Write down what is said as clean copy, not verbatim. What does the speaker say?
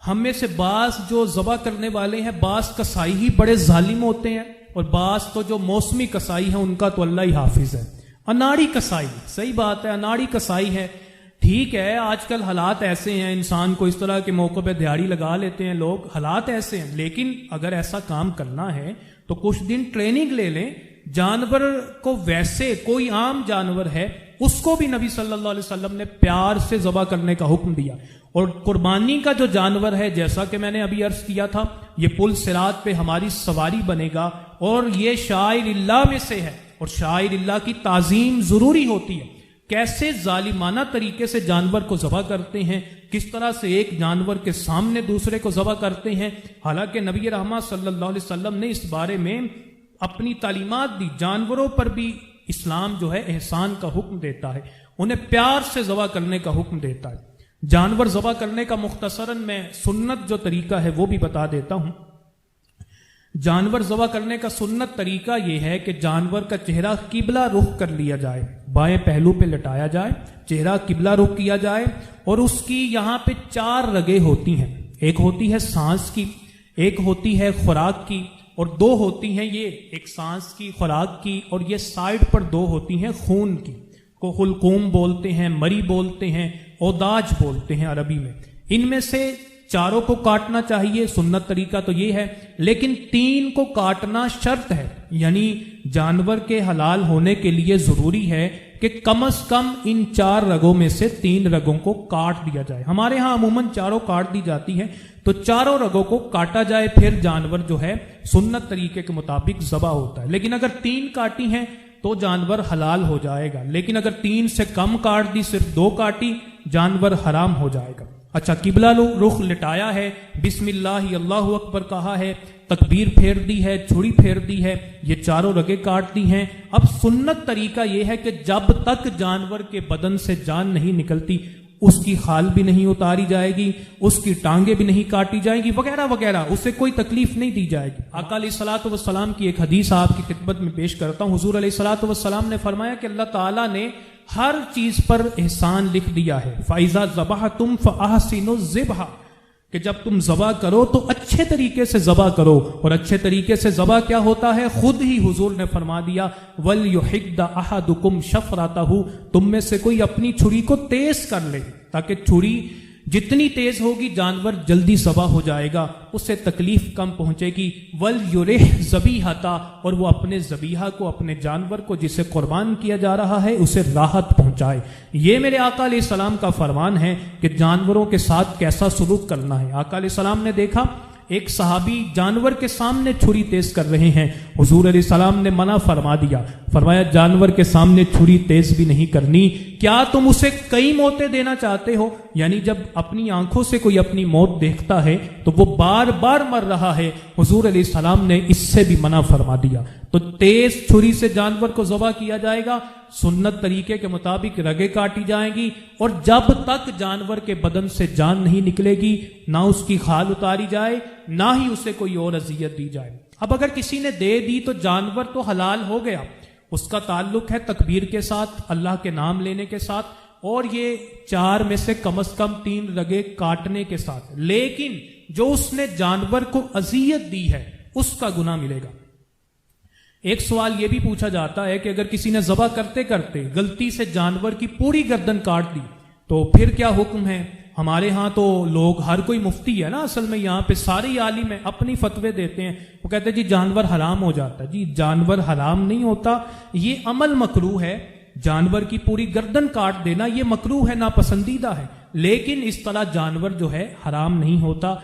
ہم میں سے بعض جو ذبح کرنے والے ہیں، بعض کسائی ہی بڑے ظالم ہوتے ہیں، اور بعض تو جو موسمی کسائی ہیں ان کا تو اللہ ہی حافظ ہے۔ اناڑی کسائی، صحیح بات ہے، اناڑی کسائی ہے، ٹھیک ہے، آج کل حالات ایسے ہیں، انسان کو اس طرح کے موقع پہ دیہڑی لگا لیتے ہیں لوگ، حالات ایسے ہیں، لیکن اگر ایسا کام کرنا ہے تو کچھ دن ٹریننگ لے لیں۔ جانور کو ویسے کوئی عام جانور ہے اس کو بھی نبی صلی اللہ علیہ وسلم نے پیار سے ذبح کرنے کا حکم دیا، اور قربانی کا جو جانور ہے، جیسا کہ میں نے ابھی عرض کیا تھا، یہ پل صراط پہ ہماری سواری بنے گا، اور یہ شاعر اللہ میں سے ہے، اور شاعر اللہ کی تعظیم ضروری ہوتی ہے۔ کیسے ظالمانہ طریقے سے جانور کو ذبح کرتے ہیں، کس طرح سے ایک جانور کے سامنے دوسرے کو ذبح کرتے ہیں، حالانکہ نبی رحمت صلی اللہ علیہ وسلم نے اس بارے میں اپنی تعلیمات دی۔ جانوروں پر بھی اسلام جو ہے احسان کا حکم دیتا ہے، انہیں پیار سے ذبح کرنے کا حکم دیتا ہے۔ جانور ذبح کرنے کا مختصراً میں سنت جو طریقہ ہے وہ بھی بتا دیتا ہوں۔ جانور ذبح کرنے کا سنت طریقہ یہ ہے کہ جانور کا چہرہ قبلہ رخ کر لیا جائے، بائیں پہلو پہ لٹایا جائے، چہرہ قبلہ رخ کیا جائے، اور اس کی یہاں پہ 4 رگیں ہوتی ہیں، ایک ہوتی ہے سانس کی، ایک ہوتی ہے خوراک کی، اور 2 ہوتی ہیں یہ ایک سانس کی، خوراک کی، اور یہ سائڈ پر 2 ہوتی ہیں خون کی، کو حلقوم بولتے ہیں، مری بولتے ہیں، اوداج بولتے ہیں عربی میں۔ ان میں سے 4 کو کاٹنا چاہیے، سنت طریقہ تو یہ ہے، لیکن 3 کو کاٹنا شرط ہے، یعنی جانور کے حلال ہونے کے لیے ضروری ہے کہ کم از کم ان 4 رگوں میں سے 3 رگوں کو کاٹ دیا جائے۔ ہمارے ہاں عموماً 4 کاٹ دی جاتی ہیں، تو 4 رگوں کو کاٹا جائے، پھر جانور جو ہے سنت طریقے کے مطابق ذبح ہوتا ہے۔ لیکن اگر 3 کاٹی ہیں تو جانور حلال ہو جائے گا، لیکن اگر 3 سے کم کاٹ دی، صرف 2 کاٹی، جانور حرام ہو جائے گا۔ اچھا، قبلہ رخ لٹایا ہے، بسم اللہ اللہ اکبر کہا ہے، تکبیر پھیر دی ہے، چھری پھیر دی ہے، یہ 4 رگیں کاٹ دی ہیں۔ اب سنت طریقہ یہ ہے کہ جب تک جانور کے بدن سے جان نہیں نکلتی، اس کی خال بھی نہیں اتاری جائے گی، اس کی ٹانگیں بھی نہیں کاٹی جائیں گی، وغیرہ وغیرہ، اسے کوئی تکلیف نہیں دی جائے گی۔ آقا علیہ الصلوۃ والسلام کی ایک حدیث آپ کی خدمت میں پیش کرتا ہوں۔ حضور علیہ الصلوۃ والسلام نے فرمایا کہ اللہ تعالیٰ نے ہر چیز پر احسان لکھ دیا ہے، فَإِذَا ذَبَحْتُمْ فَأَحْسِنُوا الذِّبْحَ، کہ جب تم ذبح کرو تو اچھے طریقے سے ذبح کرو، اور اچھے طریقے سے ذبح کیا ہوتا ہے؟ خود ہی حضور نے فرما دیا، وَلْيُحِدَّ أَحَدُكُمْ شَفْرَتَهُ، تم میں سے کوئی اپنی چھری کو تیز کر لے، تاکہ چھری جتنی تیز ہوگی جانور جلدی ذبح ہو جائے گا، اسے تکلیف کم پہنچے گی۔ وَلْيُرِحْ ذَبِيحَتَهُ، اور وہ اپنے ذبیحہ کو، اپنے جانور کو جسے قربان کیا جا رہا ہے اسے راحت پہنچائے۔ یہ میرے آقا علیہ السلام کا فرمان ہے کہ جانوروں کے ساتھ کیسا سلوک کرنا ہے۔ آقا علیہ السلام نے دیکھا ایک صحابی جانور کے سامنے چھری تیز کر رہے ہیں، حضور علیہ السلام نے منع فرما دیا، فرمایا جانور کے سامنے چھری تیز بھی نہیں کرنی۔ کیا تم اسے کئی موتیں دینا چاہتے ہو؟ یعنی جب اپنی آنکھوں سے کوئی اپنی موت دیکھتا ہے تو وہ بار بار مر رہا ہے، حضور علیہ السلام نے اس سے بھی منع فرما دیا۔ تو تیز چھری سے جانور کو ذبح کیا جائے گا، سنت طریقے کے مطابق رگیں کاٹی جائیں گی، اور جب تک جانور کے بدن سے جان نہیں نکلے گی، نہ اس کی خال اتاری جائے، نہ ہی اسے کوئی اور اذیت دی جائے۔ اب اگر کسی نے دے دی تو جانور تو حلال ہو گیا، اس کا تعلق ہے تکبیر کے ساتھ، اللہ کے نام لینے کے ساتھ، اور یہ 4 میں سے کم از کم 3 رگیں کاٹنے کے ساتھ۔ لیکن جو اس نے جانور کو اذیت دی ہے اس کا گناہ ملے گا۔ ایک سوال یہ بھی پوچھا جاتا ہے کہ اگر کسی نے ذبح کرتے کرتے غلطی سے جانور کی پوری گردن کاٹ دی تو پھر کیا حکم ہے؟ ہمارے ہاں تو لوگ، ہر کوئی مفتی ہے نا اصل میں، یہاں پہ سارے عالم ہیں، اپنی فتوے دیتے ہیں، وہ کہتے ہیں جی جانور حرام ہو جاتا ہے۔ جی جانور حرام نہیں ہوتا، یہ عمل مکروہ ہے، جانور کی پوری گردن کاٹ دینا یہ مکروہ ہے، ناپسندیدہ ہے، لیکن اس طرح جانور جو ہے حرام نہیں ہوتا۔